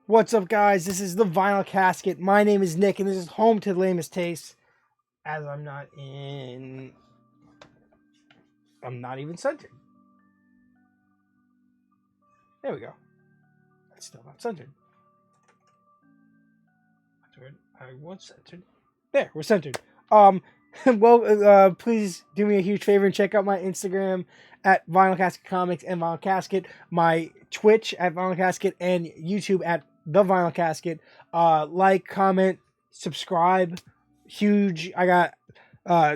What's up, guys? This is the Vinyl Casket. My name is Nick, and this is home to the lamest taste. As I'm not even centered. There we go. It's still not centered. That's weird. I was centered. There, we're centered. Please do me a huge favor and check out my Instagram at Vinyl Casket Comics and Vinyl Casket, my Twitch at Vinyl Casket, and YouTube at The Vinyl Casket. Like, comment, subscribe. Huge. I got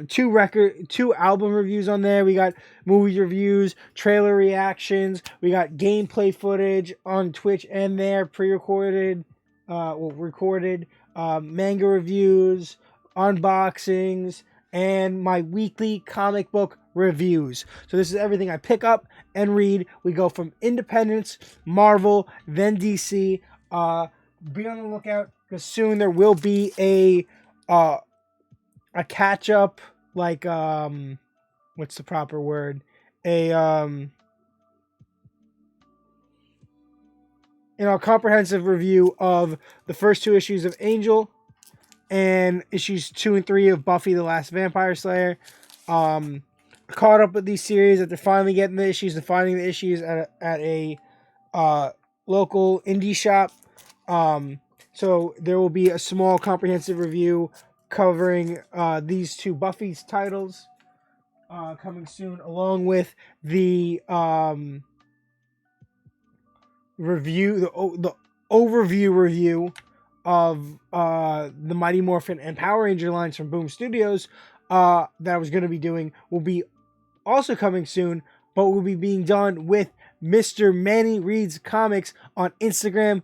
two album reviews on there. We got movie reviews, trailer reactions. We got gameplay footage on Twitch and there, pre-recorded, recorded, manga reviews, unboxings, and my weekly comic book reviews. So this is everything I pick up and read. We go from Independence, Marvel, then DC. Be on the lookout because soon there will be a catch up, like what's the proper word? Comprehensive review of the first two issues of Angel and issues 2 and 3 of Buffy the Last Vampire Slayer. Caught up with these series after finally getting the issues and finding the issues at a local indie shop. So there will be a small comprehensive review covering these two Buffy's titles coming soon, along with the the overview review of the Mighty Morphin and Power Ranger lines from Boom Studios that I was going to be doing will be also coming soon, but will be being done with Mr. Manny Reads Comics on Instagram,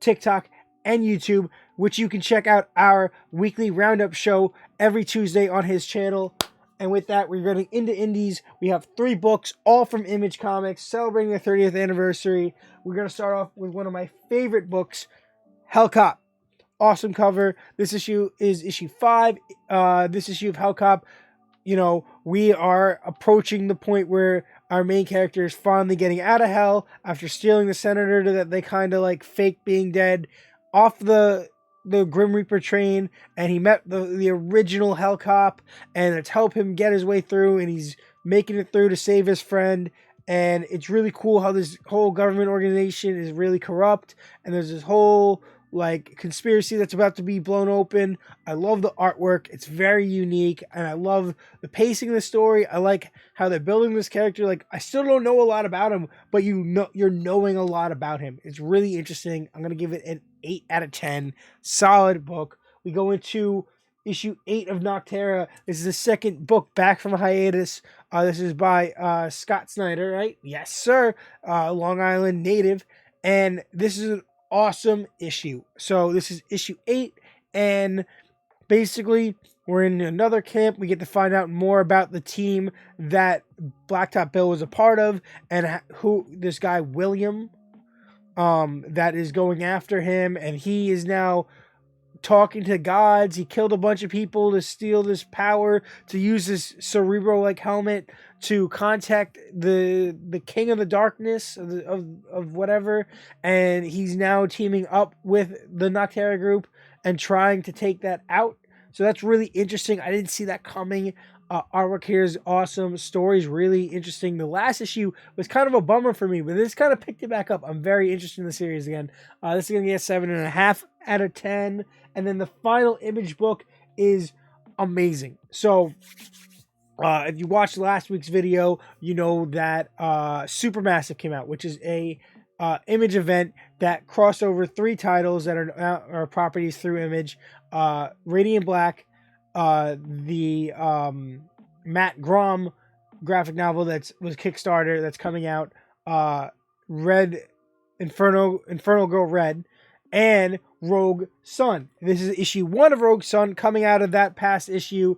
TikTok, and YouTube, which you can check out our weekly roundup show every Tuesday on his channel. And with that, we're getting into indies. We have 3 books, all from Image Comics, celebrating their 30th anniversary. We're going to start off with one of my favorite books, Hellcop. Awesome cover. This issue is issue 5. This issue of Hellcop, we are approaching the point where our main character is finally getting out of hell after stealing the senator that they kind of like fake being dead off the Grim Reaper train, and he met the original Hellcop, and it's helped him get his way through, and he's making it through to save his friend. And it's really cool how this whole government organization is really corrupt, and there's this whole like conspiracy that's about to be blown open. I love the artwork. It's very unique, and I love the pacing of the story. I like how they're building this character. Like, I still don't know a lot about him, but you're knowing a lot about him. It's really interesting. I'm going to give it an 8 out of 10. Solid book. We go into issue 8 of Nocterra. This is the second book back from a hiatus. This is by Scott Snyder, right? Yes, sir. Long Island native. And this is an awesome issue. So this is issue 8, and basically we're in another camp. We get to find out more about the team that Blacktop Bill was a part of, and who this guy William that is going after him, and he is now talking to gods. He killed a bunch of people to steal this power, to use this Cerebro-like helmet to contact the King of the Darkness of whatever, and he's now teaming up with the Nocterra group and trying to take that out. So that's really interesting. I didn't see that coming. Artwork here is awesome. Story's really interesting. The last issue was kind of a bummer for me, but this kind of picked it back up. I'm very interested in the series again. This is going to get 7.5 out of 10. And then the final Image book is amazing. So if you watched last week's video, you know that Supermassive came out, which is a Image event that crossed over 3 titles that are properties through Image. Radiant Black, the Matt Grom graphic novel was Kickstarter that's coming out, Red Infernal Girl Red, and Rogue Sun. This is issue 1 of Rogue Sun, coming out of that past issue.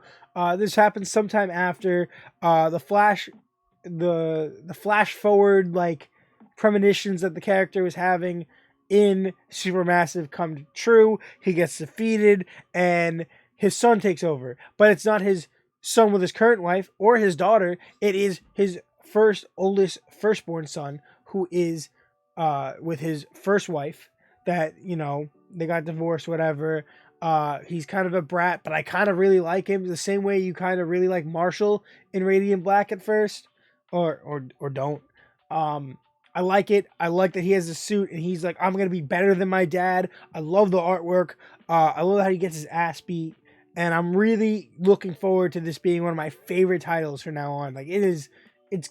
This happens sometime after the flash forward like premonitions that the character was having in Supermassive come true. He gets defeated, and his son takes over. But it's not his son with his current wife or his daughter. It is his firstborn son, who is with his first wife. that, they got divorced, whatever. He's kind of a brat, but I kind of really like him the same way you kind of really like Marshall in Radiant Black at first, or don't. I like it. I like that he has a suit and he's like, I'm gonna be better than my dad. I love the artwork. I love how he gets his ass beat, and I'm really looking forward to this being one of my favorite titles from now on. Like it's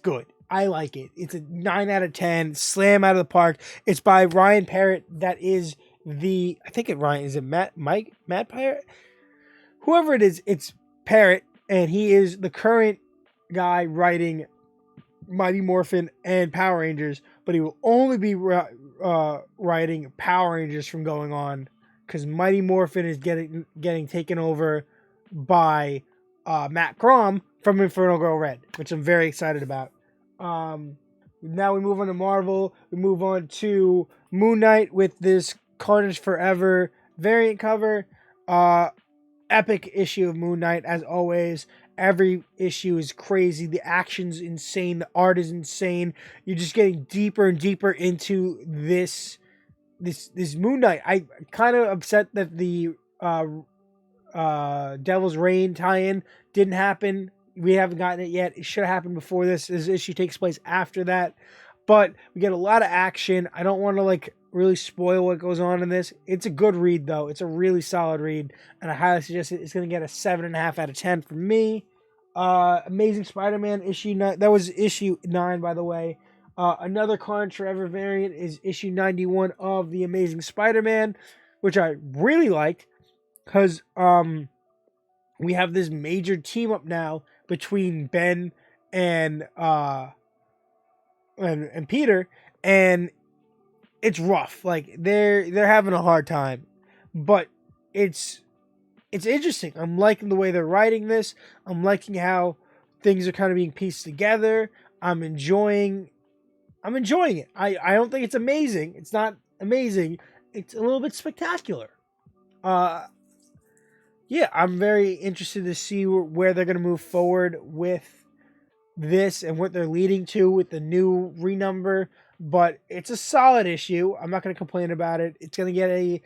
good. I like it. It's a 9 out of 10, slam out of the park. It's by Ryan Parrott. That is I think is it Matt Parrott? Whoever it is, it's Parrott, and he is the current guy writing Mighty Morphin and Power Rangers, but he will only be writing Power Rangers from going on, because Mighty Morphin is getting taken over by Matt Grom from Inferno Girl Red, which I'm very excited about. Now we move on to Marvel. We move on to Moon Knight with this Carnage Forever variant cover. Epic issue of Moon Knight, as always. Every issue is crazy. The action's insane. The art is insane. You're just getting deeper and deeper into this Moon Knight. I kind of upset that the Devil's Reign tie-in didn't happen. We haven't gotten it yet. It should have happened before this. This issue takes place after that. But we get a lot of action. I don't want to really spoil what goes on in this. It's a good read, though. It's a really solid read, and I highly suggest it. It's going to get a 7.5 out of 10 for me. Amazing Spider-Man issue 9. That was issue 9, by the way. Another Carnage Forever variant is issue 91 of the Amazing Spider-Man, which I really liked, because we have this major team up now between Ben and Peter, and it's rough. Like they're having a hard time, but it's interesting. I'm liking the way they're writing this. I'm liking how things are kind of being pieced together. I'm enjoying it. I don't think it's amazing. It's not amazing. It's a little bit spectacular. Yeah, I'm very interested to see where they're going to move forward with this and what they're leading to with the new renumber. But it's a solid issue. I'm not going to complain about it. It's going to get a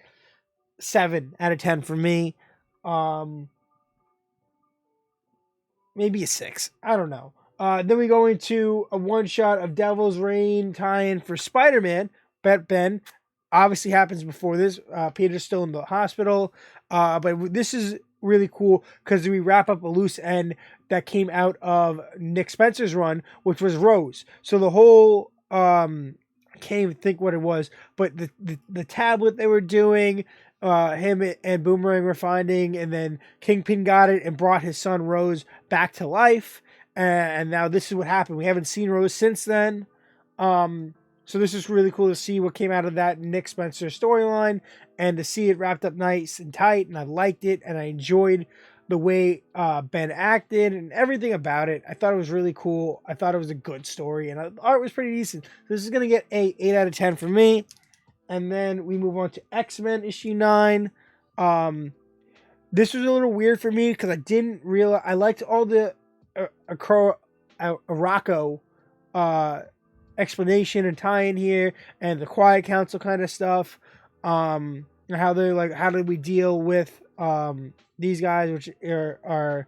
7 out of 10 for me. Maybe a 6. I don't know. Then we go into a one-shot of Devil's Reign tie-in for Spider-Man. Ben obviously happens before this. Peter's still in the hospital. But this is really cool because we wrap up a loose end that came out of Nick Spencer's run, which was Rose. So the whole I can't even think what it was, but the tablet they were doing, him and Boomerang were finding, and then Kingpin got it and brought his son Rose back to life. And now this is what happened. We haven't seen Rose since then. So this is really cool to see what came out of that Nick Spencer storyline, and to see it wrapped up nice and tight, and I liked it, and I enjoyed the way Ben acted and everything about it. I thought it was really cool. I thought it was a good story, and the art was pretty decent. This is going to get a 8 out of 10 for me. And then we move on to XMen issue 9. This was a little weird for me because I didn't realize I liked all the Araco explanation and tie-in here, and the Quiet Council kind of stuff. How they're like, how do we deal with these guys, which are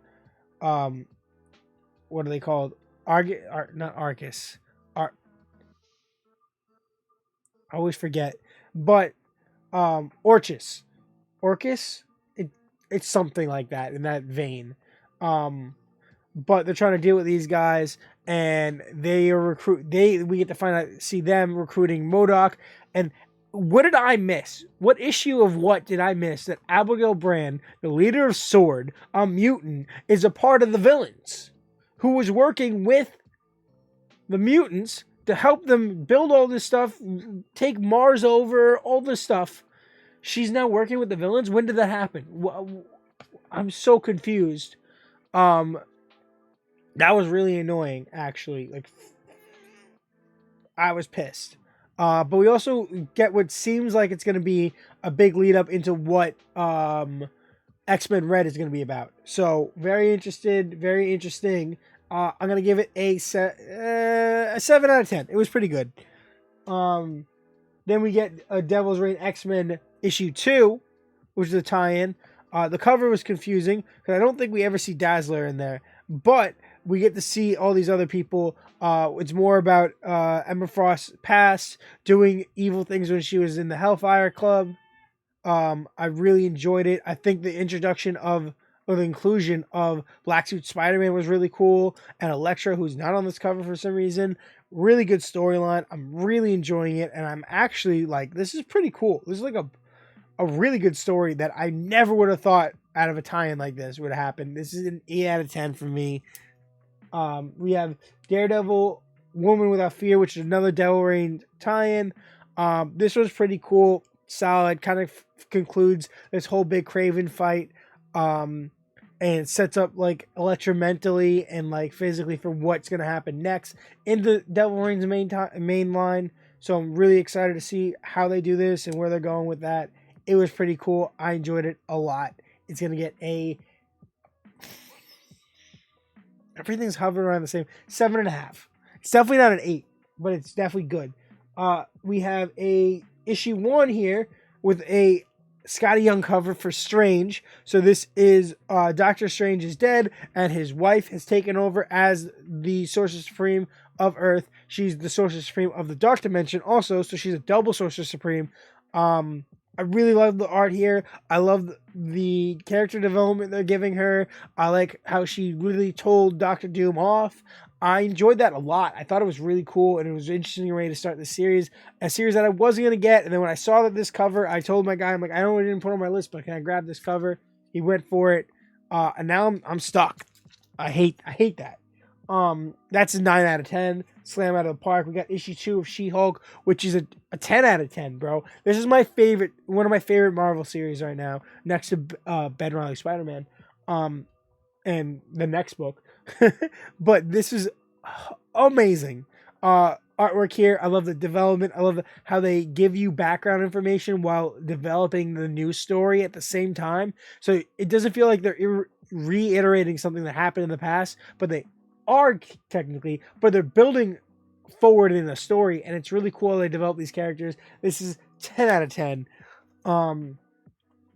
what are they called? Not Argus. I always forget, but Orchis. It's something like that, in that vein. But they're trying to deal with these guys, and they are we get to see them recruiting MODOK. And what did I miss? What issue of what did I miss that Abigail Brand, the leader of SWORD, a mutant, is a part of the villains, who was working with the mutants to help them build all this stuff, take Mars over, all this stuff. She's now working with the villains? When did that happen? I'm so confused. That was really annoying, actually. Like, I was pissed. But we also get what seems like it's going to be a big lead up into what X-Men Red is going to be about. So, very interested, very interesting. I'm going to give it a 7 out of 10. It was pretty good. Then Then we get a Devil's Reign X-Men issue 2, which is a tie-in. The cover was confusing because I don't think we ever see Dazzler in there, but we get to see all these other people. It's more about Emma Frost's past, doing evil things when she was in the Hellfire Club. I really enjoyed it. I think the introduction of, or the inclusion of Black Suit Spider-Man was really cool, and Elektra, who's not on this cover for some reason. Really good storyline. I'm really enjoying it, and I'm actually like, this is pretty cool. This is like a really good story that I never would have thought out of a tie-in like this would happen. This is an 8 out of 10 for me. We have Daredevil, Woman Without Fear, which is another Devil Reign tie-in. This was pretty cool, solid, kind of concludes this whole big Kraven fight, and it sets up like Elektra mentally and like physically for what's going to happen next in the Devil Reign's main line. So I'm really excited to see how they do this and where they're going with that. It was pretty cool. I enjoyed it a lot. It's going to get everything's hovering around the same 7.5. It's definitely not an 8, but it's definitely good. We have a issue 1 here with a Scotty Young cover for Strange. So this is Doctor Strange is dead, and his wife has taken over as the Sorcerer Supreme of Earth. She's the Sorcerer Supreme of the Dark Dimension also, so she's a double Sorcerer Supreme. I really love the art here. I love the character development they're giving her. I like how she really told Doctor Doom off. I enjoyed that a lot. I thought it was really cool, and it was an interesting way to start the series. A series that I wasn't going to get, and then when I saw that this cover, I told my guy, I'm like, I know I didn't put it on my list, but can I grab this cover? He went for it, and now I'm stuck. I hate that. That's a 9 out of 10. Slam out of the park. We got issue 2 of She-Hulk, which is a 10 out of 10, bro. This is my favorite, one of my favorite Marvel series right now, next to Ben Reilly Spider-Man, and the next book. But this is amazing. Artwork here. I love the development. I love how they give you background information while developing the new story at the same time. So it doesn't feel like they're reiterating something that happened in the past, but they are technically, but they're building forward in a story, and it's really cool how they develop these characters. This is 10 out of 10.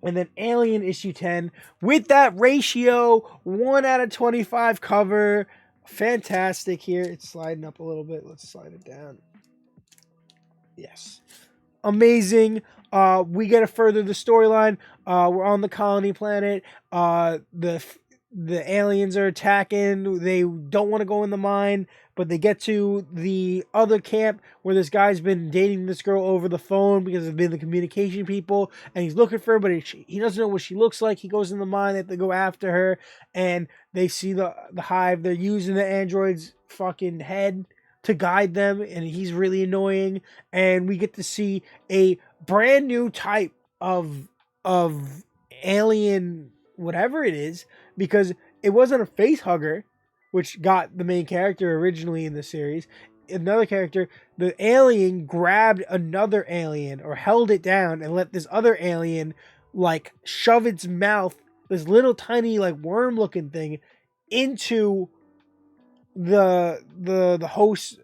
And then Alien issue 10 with that ratio 1 out of 25 cover. Fantastic here. It's sliding up a little bit. Let's slide it down. Yes. Amazing. We get to further the storyline. We're on the colony planet. The aliens are attacking. They don't want to go in the mine, but they get to the other camp where this guy's been dating this girl over the phone because they've been the communication people, and he's looking for her, but he doesn't know what she looks like. He goes in the mine. They have to go after her, and they see the hive. They're using the android's fucking head to guide them, and he's really annoying. And we get to see a brand new type of alien, whatever it is, because it wasn't a face hugger, which got the main character originally in the series. Another character, the alien grabbed another alien or held it down and let this other alien like shove its mouth, this little tiny like worm looking thing, into the host's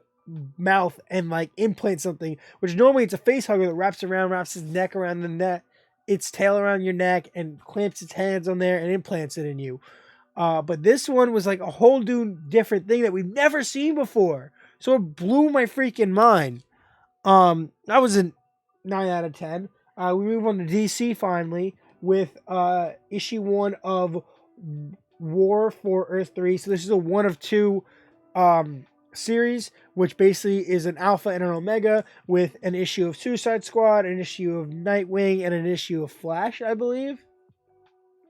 mouth and like implant something, which normally it's a face hugger that wraps his neck around the neck, its tail around your neck, and clamps its hands on there and implants it in you. But this one was like a whole new different thing that we've never seen before. So it blew my freaking mind. That was a 9 out of 10. We move on to DC finally with issue 1 of War for Earth 3. So this is a 1 of 2 series, which basically is an alpha and an omega with an issue of Suicide Squad, an issue of Nightwing, and an issue of Flash, I believe.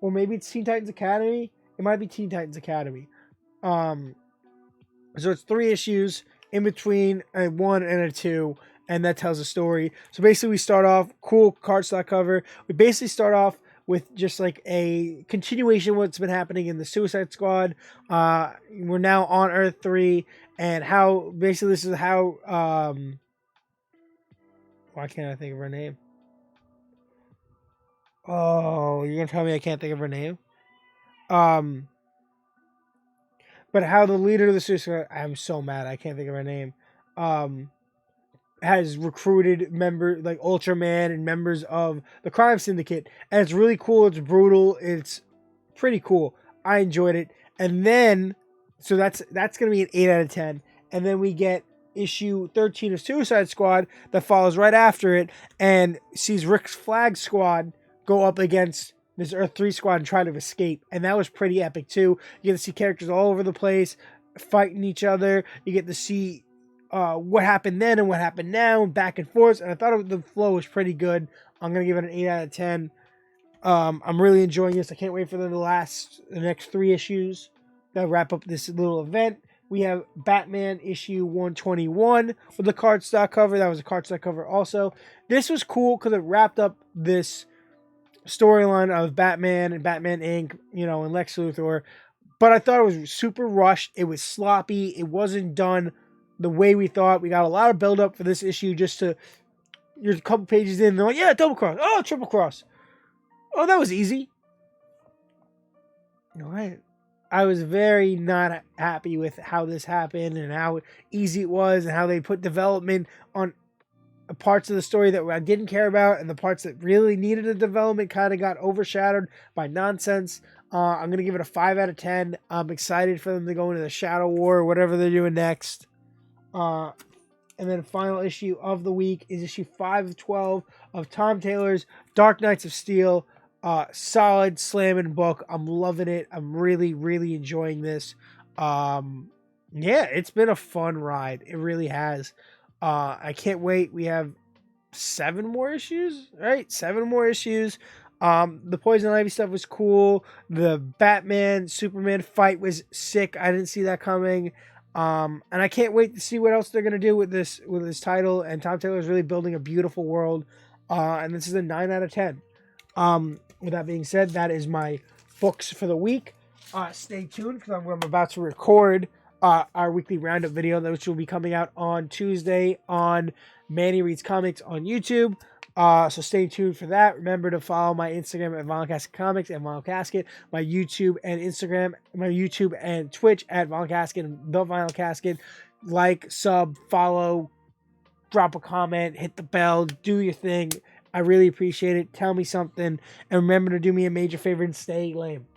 Or maybe it's Teen Titans Academy. It might be Teen Titans Academy. So it's 3 issues in between a 1 and a 2, and that tells a story. So basically we start off, cool cardstock cover. We basically start off with just like a continuation of what's been happening in the Suicide Squad. We're now on Earth 3, and how basically this is how why can't I think of her name? Oh, you're gonna tell me I can't think of her name? But how the leader of the Suicide Squad, I'm so mad I can't think of her name. has recruited members like Ultraman and members of the Crime Syndicate, and it's really cool. It's brutal. It's pretty cool. I enjoyed it. And then, so that's gonna be an 8 out of 10. And then we get issue 13 of Suicide Squad that follows right after it and sees Rick Flag's squad go up against this Earth 3 squad and try to escape. And that was pretty epic too. You get to see characters all over the place fighting each other. You get to see what happened then and what happened now, and back and forth. And I thought the flow was pretty good. I'm gonna give it an 8 out of 10. I'm really enjoying this. I can't wait for the next 3 issues that wrap up this little event. We have Batman issue 121 with the cardstock cover. That was a cardstock cover also. This was cool because it wrapped up this storyline of Batman and Batman Inc., and Lex Luthor. But I thought it was super rushed. It was sloppy. It wasn't done the way we thought. We got a lot of build up for this issue you're a couple pages in. They're like, yeah, double cross. Oh, triple cross. Oh, that was easy. All right. I was very not happy with how this happened and how easy it was and how they put development on parts of the story that I didn't care about, and the parts that really needed a development kind of got overshadowed by nonsense. I'm going to give it a 5 out of 10. I'm excited for them to go into the Shadow War or whatever they're doing next. And then final issue of the week is issue 5 of 12 of Tom Taylor's Dark Knights of Steel. Solid slamming book. I'm loving it. I'm really, really enjoying this. Yeah, it's been a fun ride. It really has. I can't wait. We have 7 more issues, right? 7 more issues. The Poison Ivy stuff was cool. The Batman Superman fight was sick. I didn't see that coming. And I can't wait to see what else they're gonna do with this title. And Tom Taylor is really building a beautiful world. And this is a 9 out of 10. With that being said, that is my books for the week. Stay tuned because I'm about to record our weekly roundup video, which will be coming out on Tuesday on Manny Reads Comics on YouTube. So stay tuned for that. Remember to follow my Instagram at Vinyl Casket Comics and Vinyl Casket, my YouTube and Instagram, my YouTube and Twitch at Vinyl Casket and The Vinyl Casket. Like, sub, follow, drop a comment, hit the bell, do your thing. I really appreciate it. Tell me something. And remember to do me a major favor and stay lame.